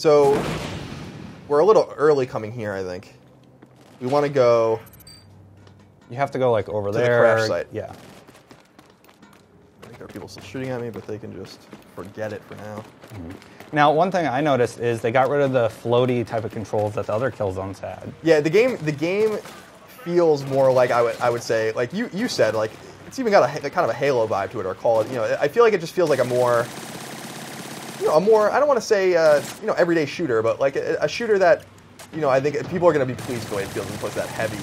So we're a little early coming here, I think. We want to go... You have to go like over to there. the crash site. Yeah. I think there are people still shooting at me, but they can just forget it for now. Mm-hmm. Now, one thing I noticed is they got rid of the floaty type of controls that the other Killzones had. Yeah, the game feels more like I would say, like you said, like it's even got a kind of a Halo vibe to it, or call it. You know, I feel like it just feels like a more, I don't want to say everyday shooter, but like a shooter that, I think people are going to be pleased with the way it feels as opposed to that heavy,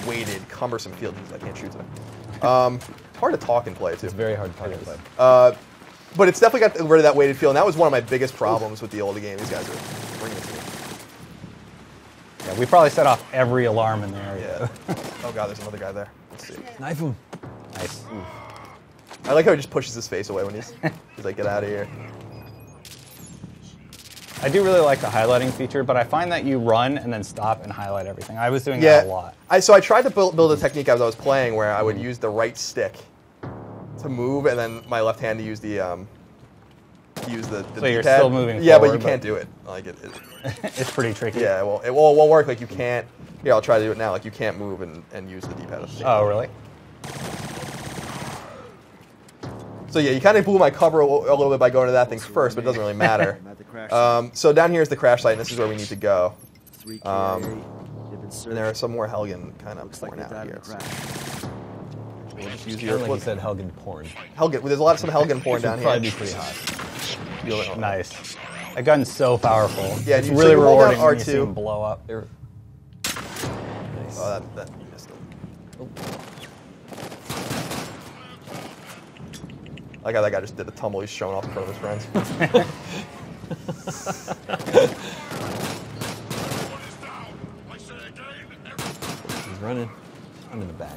weighted, cumbersome feel. I can't shoot today. It's hard to talk and play too. It's very hard to talk and play. But it's definitely got rid of that weighted feel, and that was one of my biggest problems with the older game. These guys are bringing it to me. Yeah, we probably set off every alarm in the area. Yeah. Oh god, there's another guy there. Let's see. Knife him. Nice. I like how he just pushes his face away when he's like, get out of here. I do really like the highlighting feature, but I find that you run and then stop and highlight everything. I was doing that a lot. So I tried to build a technique as I was playing where I would use the right stick to move, and then my left hand to use the So you're still moving Yeah, forward, but you can't do it. Like it's pretty tricky. Yeah, well, it won't work. Like you can't. Here, I'll try to do it now. Like you can't move and use the D-pad. Oh, really? So yeah, you kind of blew my cover a little bit by going to that thing first, but it doesn't really matter. So down here is the crash site, and this is where we need to go. And there are some more Helgen kind of porn out here. We'll just use Like you said, Helgen porn. Helgen. There's some Helgen porn down here. Probably be pretty hot. Nice. That gun's so powerful. Yeah, it's really rewarding when you R2. see them blow up. Nice. Oh, that you missed it. I like how that guy just did a tumble. He's showing off in front of his friends. He's running. I'm in the back.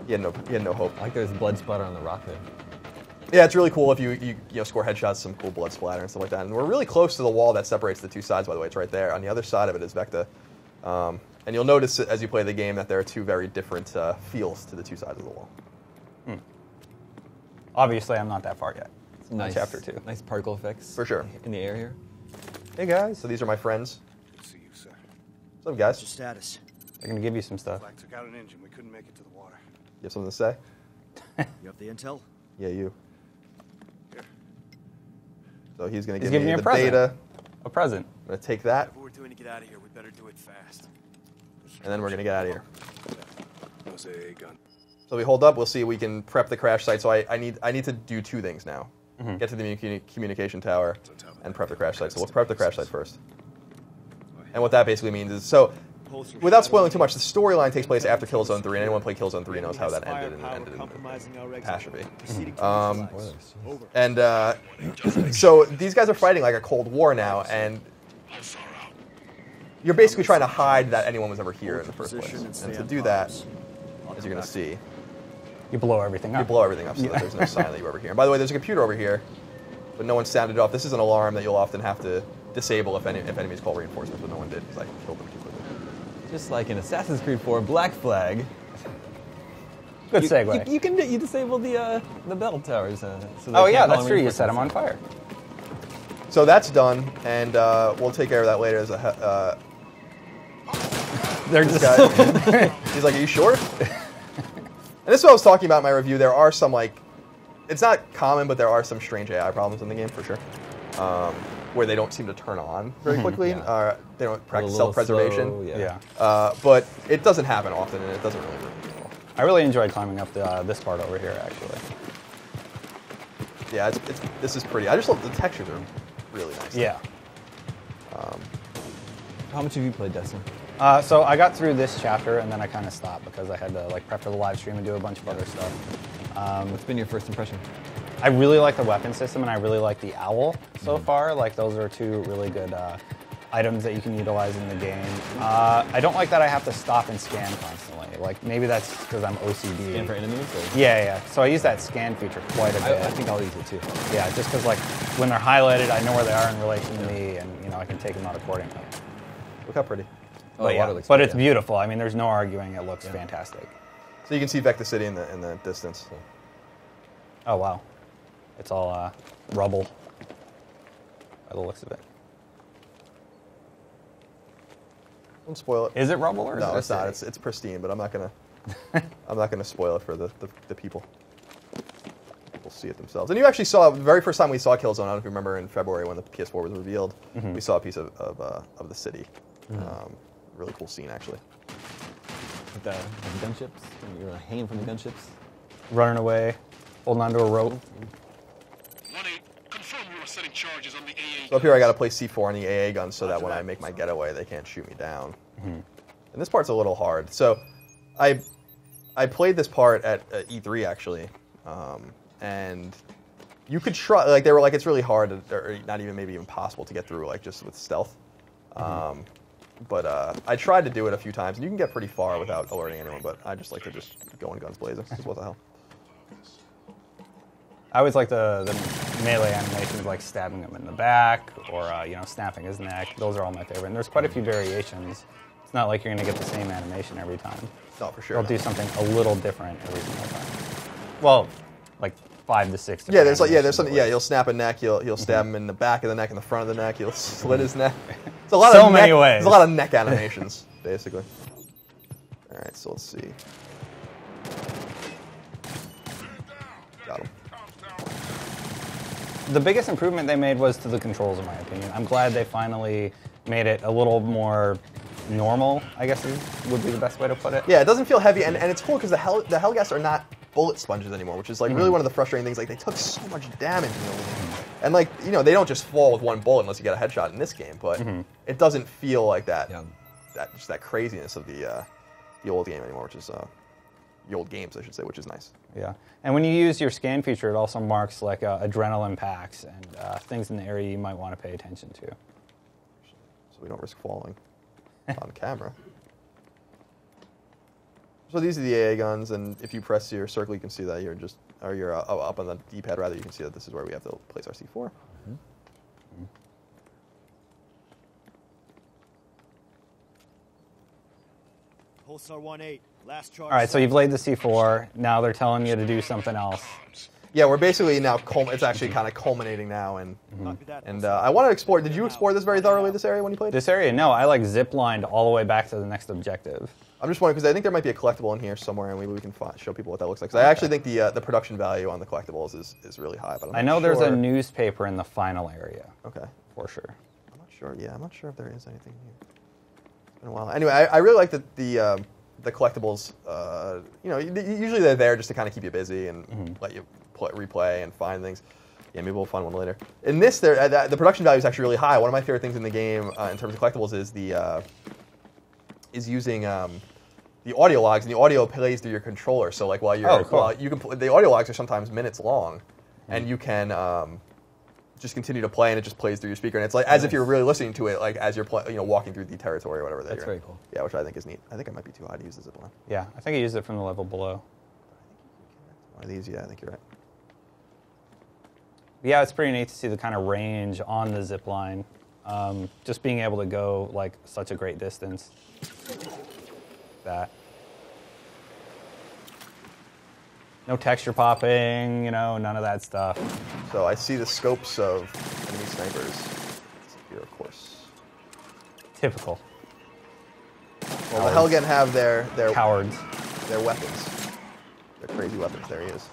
He had no hope. I like there's blood splatter on the rock there. Yeah, it's really cool if you score headshots, some cool blood splatter and stuff like that. And we're really close to the wall that separates the two sides, by the way. It's right there. On the other side of it is Vecta. And you'll notice as you play the game that there are two very different feels to the two sides of the wall. Obviously, I'm not that far yet. It's nice. Chapter 2. Nice particle effects. For sure. In the air here. Hey, guys. So these are my friends. Good to see you, sir. What's up, guys? What's your status? They're going to give you some stuff. Flak took out an engine. We couldn't make it to the water. You have something to say? You have the intel? Yeah, you. Here. So he's going to He's give giving me you the a present. data. A present. I'm going to take that, Whatever we're doing to get out of here, we better do it fast. and then we're going to get out of here. That was a gun. So we hold up. We'll see if we can prep the crash site. So I need to do two things now. Get to the communication tower and prep the crash site. So we'll prep the crash site first. And what that basically means is, so without spoiling too much, the storyline takes place after Killzone 3, and anyone played Killzone 3 knows how that ended in catastrophe. So these guys are fighting like a Cold War now, and you're basically trying to hide that anyone was ever here in the first place. And to do that, as you're going to see, You blow everything up. you blow everything up so that there's no sign that you were ever here. And by the way, there's a computer over here, but no one sounded it off. This is an alarm that you'll often have to disable if enemies call reinforcements, but no one did because I killed them too quickly. Just like in Assassin's Creed 4, Black Flag. Good segue. You disable the bell towers. So Oh yeah, that's true. You set them on fire. So that's done, and we'll take care of that later. As They're this just guy, he's like, "Are you sure?" And this is what I was talking about in my review. There are some it's not common, but there are some strange AI problems in the game for sure, where they don't seem to turn on very quickly. Yeah. They don't practice self-preservation. Slow, yeah. But it doesn't happen often, and it doesn't really hurt me at all. I really enjoyed climbing up this part over here, actually. Yeah, this is pretty. I just love the textures are really nice. Yeah. How much have you played Destiny? So I got through this chapter, and then I kind of stopped because I had to prep for the live stream and do a bunch of other stuff. What's been your first impression? I really like the weapon system, and I really like the owl so far. Those are two really good items that you can utilize in the game. I don't like that I have to stop and scan constantly. Maybe that's because I'm OCD. Scan for enemies? Or? Yeah. So I use that scan feature quite a bit. I think I'll use it too. Yeah, just because when they're highlighted, I know where they are in relation to me, and I can take them out accordingly. Look how pretty. But it's beautiful. I mean, there's no arguing. It looks fantastic. So you can see Vecta City in the distance. So. Oh wow, it's all rubble by the looks of it. Don't spoil it. Is it rubble or No, is it's not. It's pristine, but I'm not gonna spoil it for the people. We'll see it themselves. And you actually saw the very first time we saw Killzone. I don't know if you remember in February when the PS4 was revealed. We saw a piece of the city. Really cool scene, actually. With the gunships, when you're hanging from the gunships. Running away, holding onto a rope. 1-8, confirm you are setting charges on the AA. So up here, I got to place C4 on the AA gun so that when I make my getaway, they can't shoot me down. And this part's a little hard. So I played this part at E3 actually, and you could try. Like they were like, it's really hard, or not even maybe even possible to get through like just with stealth. But I tried to do it a few times, and you can get pretty far without alerting anyone. But I just like to just go in guns blazing. Just what the hell. I always like the melee animations, like stabbing him in the back or snapping his neck. Those are all my favorite. And there's quite a few variations. It's not like you're going to get the same animation every time. No, for sure. They'll do something a little different every single time. Well, like 5 to 6. Yeah, there's something. Yeah, you'll snap a neck. You'll stab him in the back of the neck, in the front of the neck. You'll slit his neck. It's a lot So of many neck, ways. There's a lot of neck animations, basically. All right, so let's see. Got him. The biggest improvement they made was to the controls, in my opinion. I'm glad they finally made it a little more normal, I guess would be the best way to put it. Yeah, it doesn't feel heavy, and it's cool because the Hellgas are not bullet sponges anymore, which is like really one of the frustrating things. Like they took so much damage in the old game, and like they don't just fall with one bullet unless you get a headshot in this game. But it doesn't feel like that. Yeah. That craziness of the old game anymore, which is the old games, I should say, which is nice. Yeah, and when you use your scan feature, it also marks like adrenaline packs and things in the area you might want to pay attention to. So we don't risk falling on camera. So these are the AA guns, and if you press your circle, you can see that you're up on the D-pad. Rather, you can see that this is where we have to place our C4. Pulsar 1-8, last charge. All right, so you've laid the C4. Now they're telling you to do something else. Yeah, we're basically now. It's actually kind of culminating now, and I want to explore. Did you explore this very thoroughly? This area when you played? This area, no, I like zip-lined all the way back to the next objective. I'm just wondering because I think there might be a collectible in here somewhere, and maybe we can show people what that looks like. Because I actually think the production value on the collectibles is really high. But I know there's a newspaper in the final area. Okay, for sure. I'm not sure. Yeah, I'm not sure if there is anything here. It's been a while. Anyway, I really like the collectibles. Usually they're there just to kind of keep you busy and let you replay and find things. Yeah, maybe we'll find one later. In this, the production value is actually really high. One of my favorite things in the game in terms of collectibles is using the audio logs, and the audio plays through your controller. So like while you're the audio logs are sometimes minutes long, and you can just continue to play, and it just plays through your speaker, and it's like as if you're really listening to it, like as you're walking through the territory or whatever. That's very cool. Yeah, which I think is neat. I think it might be too high to use the zipline. Yeah, I think I used it from the level below. One of these, yeah, I think you're right. Yeah, it's pretty neat to see the kind of range on the zip line. Just being able to go like such a great distance. That. No texture popping, none of that stuff. So I see the scopes of enemy snipers. It's here, of course. Typical. Well, the Helgen have their cowards. Their weapons. Their crazy weapons. There he is.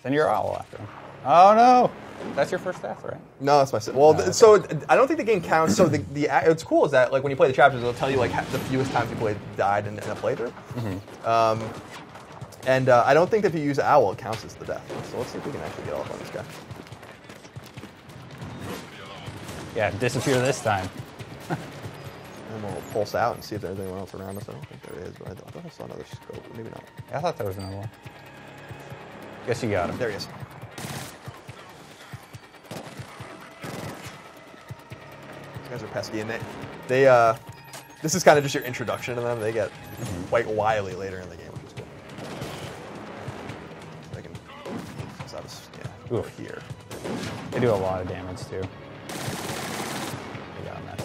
Send your owl after him. Oh no! That's your first death, right? No, that's my second. Well, okay. So I don't think the game counts. So it's cool is that like when you play the chapters, it'll tell you like the fewest times you died in a playthrough. And I don't think that if you use owl, it counts as the death. So let's see if we can actually get off on this guy. Yeah, disappear this time. And we'll pulse out and see if there's anyone else around us. I don't think there is, but I thought I saw another scope. Maybe not. I thought there was another one. Guess you got him. There he is. These guys are pesky, and they this is kind of just your introduction to them. They get quite wily later in the game, which is cool. They can, over here. They do a lot of damage too. They got him that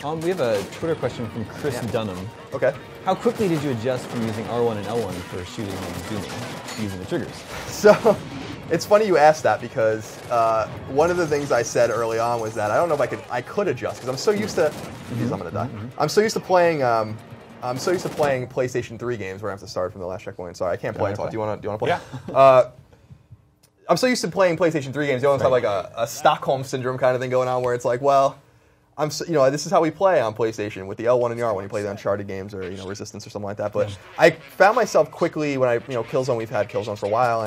time. We have a Twitter question from Chris Dunham. Okay. How quickly did you adjust from using R1 and L1 for shooting and zooming using the triggers? So, It's funny you asked that because one of the things I said early on was that I don't know if I could adjust because I'm so used to. Geez, I'm gonna die. I'm so used to playing. I'm so used to playing PlayStation 3 games where I have to start from the last checkpoint. Sorry, I can't play. Do you want to play? Yeah. I'm so used to playing PlayStation 3 games. You almost have like a Stockholm syndrome kind of thing going on where it's like, well, this is how we play on PlayStation with the L1 and the R1. You play the Uncharted games or Resistance or something like that. But I found myself quickly when Killzone. We've had Killzone for a while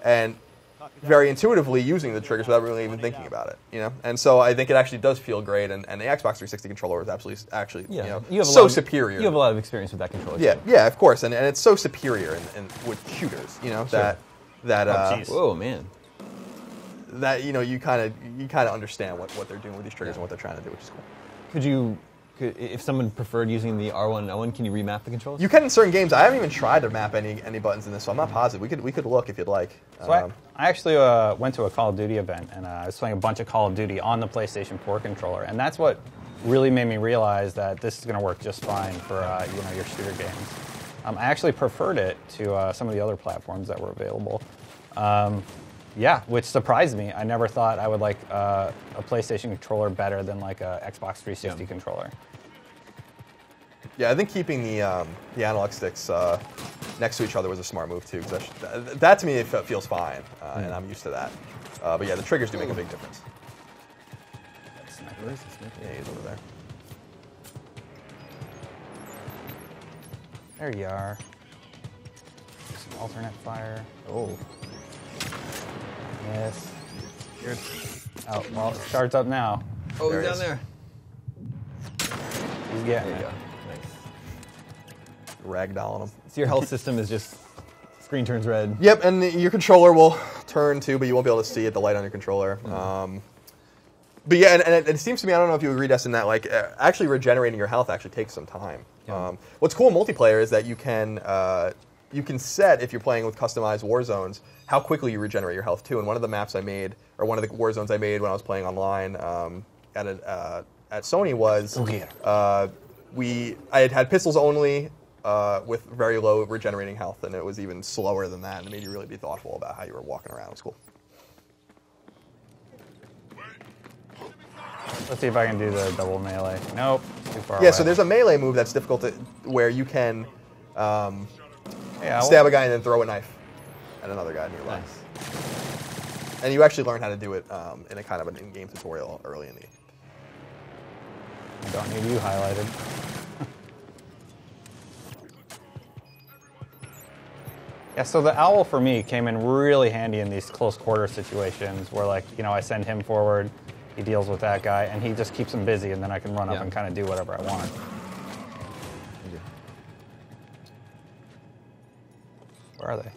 and very intuitively using the triggers without really even thinking about it. And so I think it actually does feel great. And the Xbox 360 controller is actually so superior. You have a lot of experience with that controller. Yeah, of course, and it's so superior in with shooters. Whoa, man. That you kind of understand what they're doing with these triggers and what they're trying to do, which is cool. If someone preferred using the R1 and L1, can you remap the controls? You can in certain games. I haven't even tried to map any buttons in this, so I'm not positive. We could look if you'd like. So I actually went to a Call of Duty event, and I was playing a bunch of Call of Duty on the PlayStation 4 controller, and that's what really made me realize that this is going to work just fine for your shooter games. I actually preferred it to some of the other platforms that were available. Which surprised me. I never thought I would like a PlayStation controller better than like a Xbox 360 controller. Yeah, I think keeping the analog sticks next to each other was a smart move too. Because that to me it feels fine, and I'm used to that. But yeah, the triggers do make a big difference. Where is this sniper? Yeah, he's over there. There you are. Some alternate fire. Oh. Yes. Good. Oh, well, it starts up now. Oh, There he's it down is. there. He's getting There you it. go. Nice. Ragdolling him. So your health system is just screen turns red. Yep, and your controller will turn too, but you won't be able to see it, the light on your controller. But yeah, and it seems to me, I don't know if you agree, Destin, that like actually regenerating your health actually takes some time. Yeah. What's cool in multiplayer is that you can set, if you're playing with customized war zones, how quickly you regenerate your health too. And one of the maps I made, or one of the war zones I made when I was playing online at Sony was I had pistols only with very low regenerating health, and it was even slower than that, and it made you really be thoughtful about how you were walking around. It was cool. Let's see if I can do the double melee. Nope, too far away. Yeah, so there's a melee move that's difficult where you can stab a guy and then throw a knife at another guy nearby. Nice. And you actually learn how to do it in a kind of an in-game tutorial early in the game. I don't need you highlighted. Yeah, so the owl for me came in really handy in these close quarter situations where, like, I send him forward, he deals with that guy, and he just keeps him busy, and then I can run up and kind of do whatever I want. Where are they?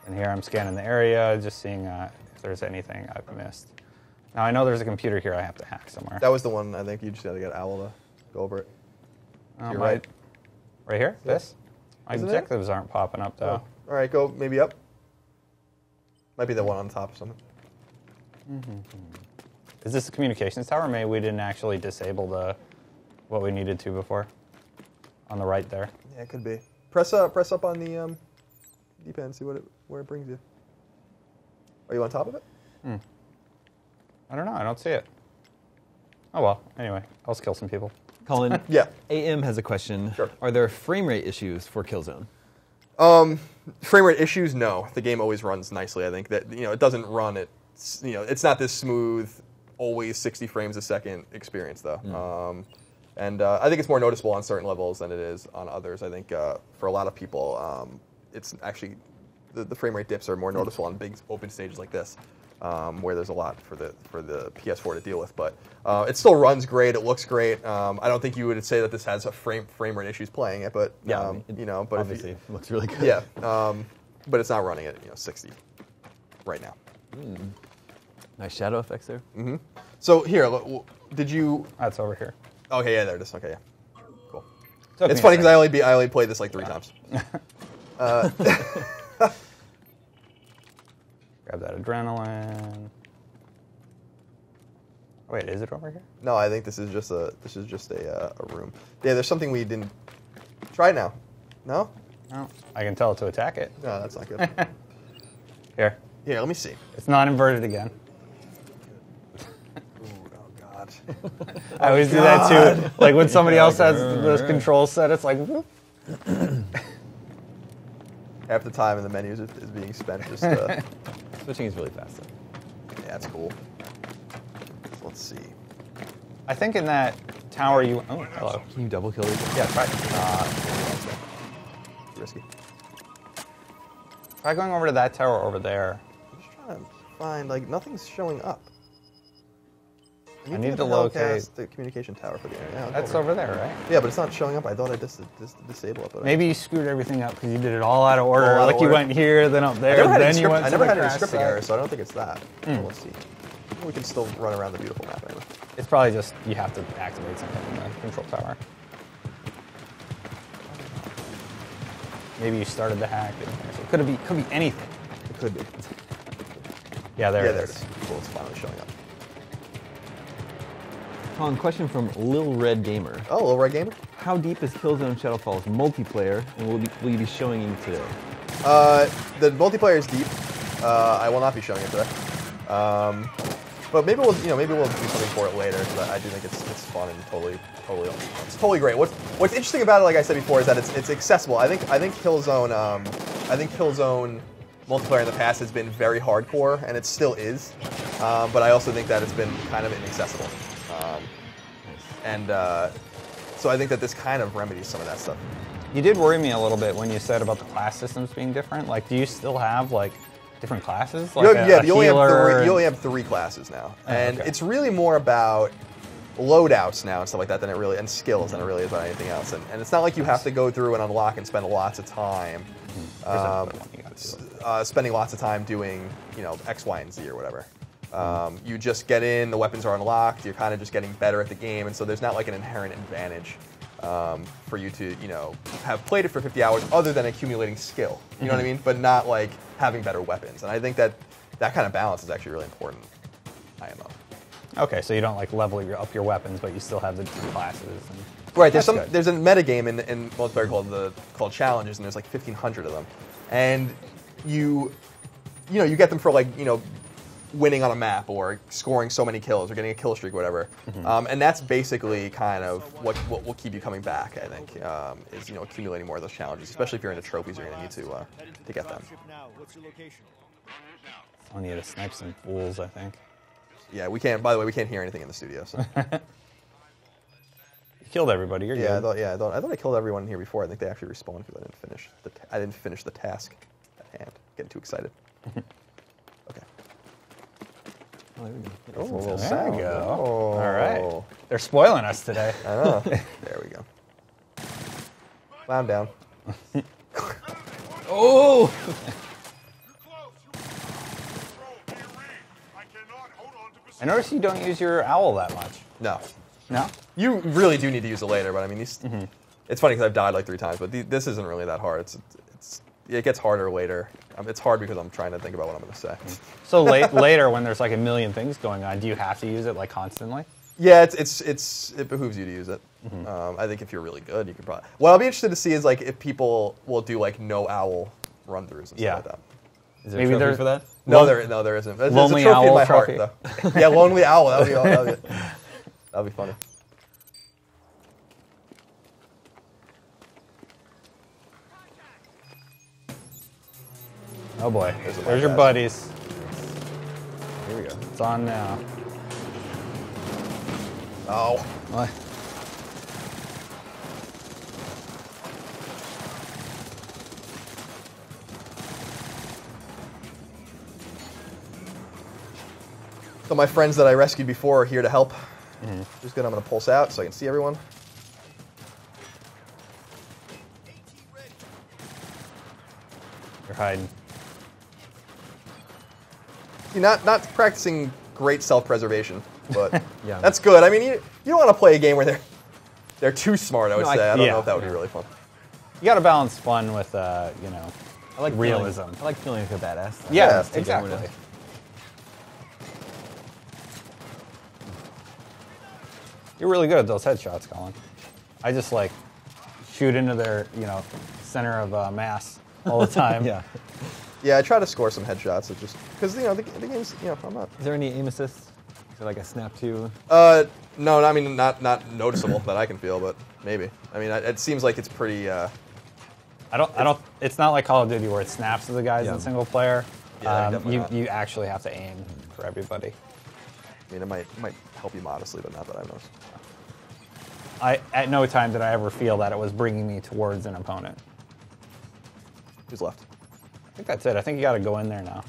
And here I'm scanning the area, just seeing if there's anything I've missed. Now I know there's a computer here I have to hack somewhere. That was the one, I think you just got to get Owl to go over it. You're right. Right here? Yeah. This? My Isn't it? objectives aren't popping up, though. All right, go maybe up. Might be the one on top or something. Is this a communications tower? Maybe we didn't actually disable what we needed to before. On the right there. Yeah, it could be. Press up on the D-pad and see where it brings you. Are you on top of it? I don't know. I don't see it. Oh, well. Anyway, I'll kill some people. Colin, Yeah. AM has a question. Sure. Are there frame rate issues for Killzone? Frame rate issues? No. The game always runs nicely. I think that it doesn't run at it's not this smooth, always 60 frames a second experience though. And I think it's more noticeable on certain levels than it is on others. I think for a lot of people, it's actually the frame rate dips are more noticeable on big open stages like this, where there's a lot for the PS4 to deal with. But it still runs great. It looks great. I don't think you would say that this has a frame rate issues playing it, but but obviously it looks really good. Yeah, but it's not running at 60 right now. Nice shadow effects there. So here, did you? That's over here. Okay, yeah, there it is. Okay, yeah, cool. Took It's me funny a because I only played this like 3 times. Grab that adrenaline. Wait, is it over here? No, I think this is just a room. Yeah, there's something we didn't try now. No, No. I can tell it to attack it. no, that's not good. Here. Here, let me see. It's not inverted again. Ooh, oh God. I always do that too. Like when somebody else has those controls set, it's like, whoop. Half the time in the menus is being spent just. Switching is really fast. Yeah, that's cool. So let's see. I think in that tower you. Oh, hello. Can you double kill these? Yeah, try. Risky. Try going over to that tower over there. I'm just trying to find like nothing's showing up. I need to locate the communication tower for the internet. Yeah, That's over there, right? Yeah, but it's not showing up. I thought I disabled it. But Maybe you screwed everything up because you did it all out of order. All out of Like you order. went here, then up there, then you went I to never the had any crash scripting site. errors, so I don't think it's that. So let's see. We can still run around the beautiful map anyway. It's probably just you have to activate something in the control tower. Maybe you started the hack. So it could be anything. It could be. Yeah, there Yeah, it there is. it is. Cool, it's finally showing up. Colin, question from Lil Red Gamer. Oh, Little Red Gamer? How deep is Killzone Shadowfall's multiplayer, and will you be showing him today? The multiplayer is deep. I will not be showing it today. But maybe we'll do something for it later because I do think it's fun and it's totally great. What's interesting about it, like I said before, is that it's accessible. I think Killzone multiplayer in the past has been very hardcore, and it still is. But I also think that it's been kind of inaccessible. So I think that this kind of remedies some of that stuff. You did worry me a little bit when you said about the class systems being different. Like, do you still have like different classes? Like you only have three classes now, and okay. it's really more about loadouts now and stuff like that and skills than it really is about anything else. And it's not like you have to go through and unlock and spend lots of time, spending lots of time doing X, Y, and Z or whatever. You just get in, the weapons are unlocked, you're kind of just getting better at the game, and so there's not like an inherent advantage for you to, have played it for 50 hours other than accumulating skill. You know what I mean? But not like having better weapons. And I think that kind of balance is actually really important. IMO. Okay, so you don't like level up your weapons, but you still have the two classes. And Right. There's a meta game in multiplayer called challenges, and there's like 1,500 of them, and you get them for like winning on a map or scoring so many kills or getting a kill streak or whatever. And that's basically kind of what will keep you coming back, I think, is accumulating more of those challenges, especially if you're into trophies, you're going to need to get them. What's your location? I need to snipe some fools, I think. Yeah, we can't, by the way, we can't hear anything in the studio. So. You killed everybody, you're Yeah, good. I thought I killed everyone here before. I think they actually respawned because I didn't finish the task at hand. Getting too excited. Okay. Oh, there we go. Oh, a little There sound. we go. Oh. All right. They're spoiling us today. I know. There we go. Clown down. Oh! I noticed you don't use your owl that much. No. No? You really do need to use it later, but I mean, it's funny because I've died like 3 times, but this isn't really that hard. It gets harder later. It's hard because I'm trying to think about what I'm going to say. So later, when there's like a million things going on, do you have to use it like constantly? Yeah, it behooves you to use it. I think if you're really good, you can probably. What I'll be interested to see is like if people will do like no owl run-throughs and stuff like that. Is there a trophy for that? No, there isn't. There's Lonely a trophy in owl my trophy. heart, though. Yeah, lonely owl. That'd be funny. Oh boy, There's there's your buddies. Here we go. It's on now. Oh. What? So my friends that I rescued before are here to help. Just good. I'm going to pulse out so I can see everyone. You're hiding. You're not practicing great self-preservation, but Yeah. that's good. I mean, you don't want to play a game where they're too smart. I would say. I don't know if that would be really fun. You got to balance fun with, I like realism. I like feeling like a badass. Yeah, Yeah, exactly. You're really good at those headshots, Colin. I just like shoot into their, center of mass all the time. Yeah. Yeah, I try to score some headshots. It just because the game's I'm not. Is there any aim assist? Is there like a snap to? No, I mean not noticeable that I can feel, but maybe. I mean, it seems like it's pretty. I don't. It's not like Call of Duty where it snaps to the guys in single player. Yeah, definitely not. You actually have to aim for everybody. I mean, it might help you modestly, but not that I've noticed. At no time did I ever feel that it was bringing me towards an opponent. Who's left? I think that's it. I think you got to go in there now.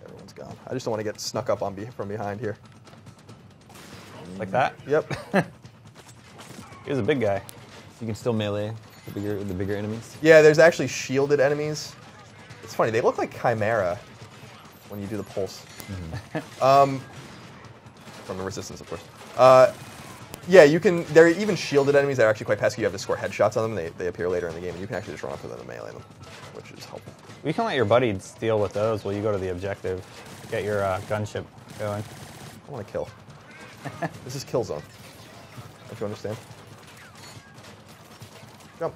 Everyone's gone. I just don't want to get snuck up on from behind here. Like that? Yep. He was a big guy. You can still melee the bigger enemies. Yeah, there's actually shielded enemies. It's funny. They look like Chimera when you do the pulse. From the resistance, of course. Yeah, you can. There are even shielded enemies that are actually quite pesky. You have to score headshots on them. They appear later in the game, and you can actually just run up to them and melee them, which is helpful. You can let your buddies deal with those while you go to the objective. Get your gunship going. I want to kill. This is Killzone. Don't you understand? Jump.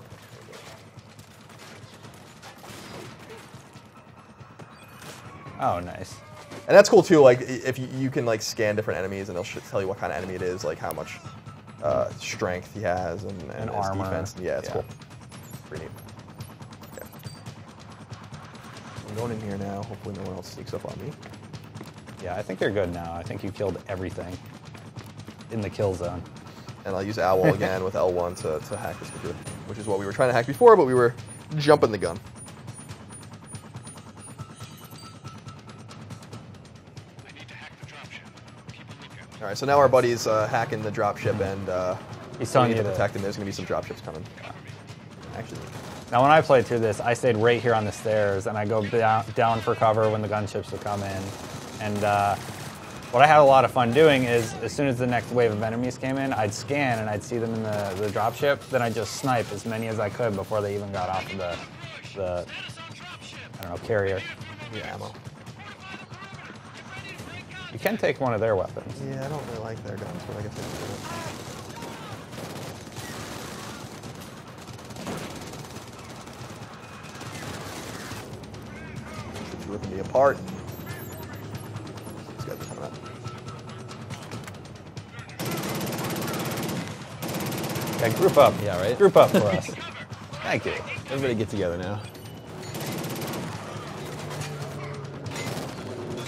Oh, nice. And that's cool too. Like if you can like scan different enemies, and they'll tell you what kind of enemy it is, like how much strength he has and his armor. defense. Yeah, it's cool. Pretty neat. Okay. I'm going in here now. Hopefully no one else sneaks up on me. Yeah, I think you're good now. I think you killed everything in the kill zone. And I'll use Owl again with L1 to hack this computer, which is what we were trying to hack before, but we were jumping the gun. All right, so now our buddy's hacking the dropship, and He's telling we need you to to protect him. There's going to be some dropships coming. Actually, Now, when I played through this, I stayed right here on the stairs, and I go down for cover when the gunships would come in. And what I had a lot of fun doing is, as soon as the next wave of enemies came in, I'd scan and I'd see them in the dropship. Then I'd just snipe as many as I could before they even got off of the I don't know, carrier. yeah, ammo. You can take one of their weapons. Yeah, I don't really like their guns, but I guess I can do it. It's ripping me apart. These guys are coming up. Okay, group up. Yeah, right? Group up for us. Thank you. Everybody get together now.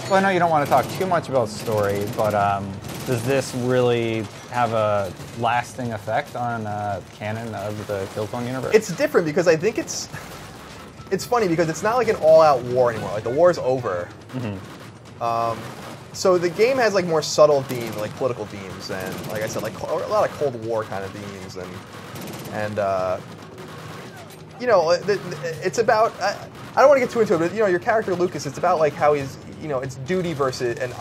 Well, I know you don't want to talk too much about story, but does this really have a lasting effect on canon of the Killzone universe? It's different because I think it's funny because it's not like an all-out war anymore. Like the war is over. So the game has like more subtle themes, like political themes, and like I said, like a lot of Cold War kind of themes, and you know, it's about. I don't want to get too into it, but you know, your character Lucas, it's about like how he's, you know, it's duty versus and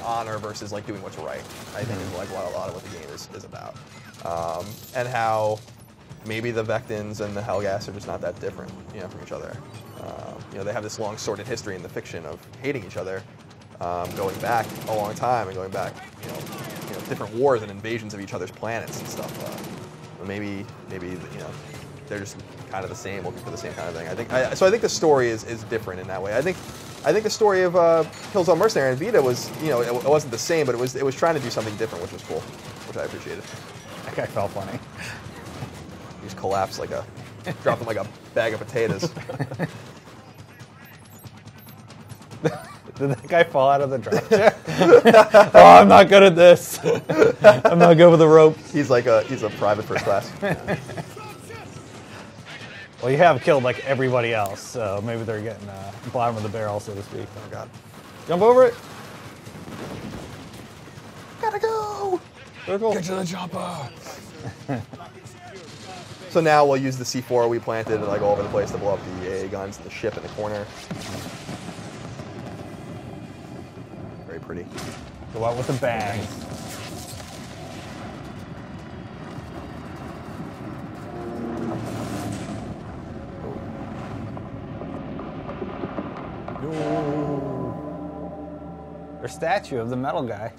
honor versus like doing what's right. I think is like a lot of what the game is about, and how maybe the Vectins and the Helghast are just not that different, you know, from each other. You know, they have this long sordid history in the fiction of hating each other, going back a long time and going back, you know, different wars and invasions of each other's planets and stuff. Maybe you know, they're just kind of the same, looking for the same kind of thing. I think the story is different in that way. I think the story of Killzone Mercenary and Vita was, you know, it wasn't the same, but it was trying to do something different, which was cool, which I appreciated. That guy felt funny. He just collapsed like dropped him like a bag of potatoes. Did that guy fall out of the drop chair? Oh, I'm not good at this. I'm not good with the rope. He's a private first class. Well, you have killed like everybody else, so maybe they're getting bottom of the barrel, so to speak. Oh God! Jump over it. Gotta go. Circle. Get to the chopper. So now we'll use the C4 we planted like all over the place to blow up the AA guns and the ship in the corner. Very pretty. Go out with a bang. Their statue of the metal guy.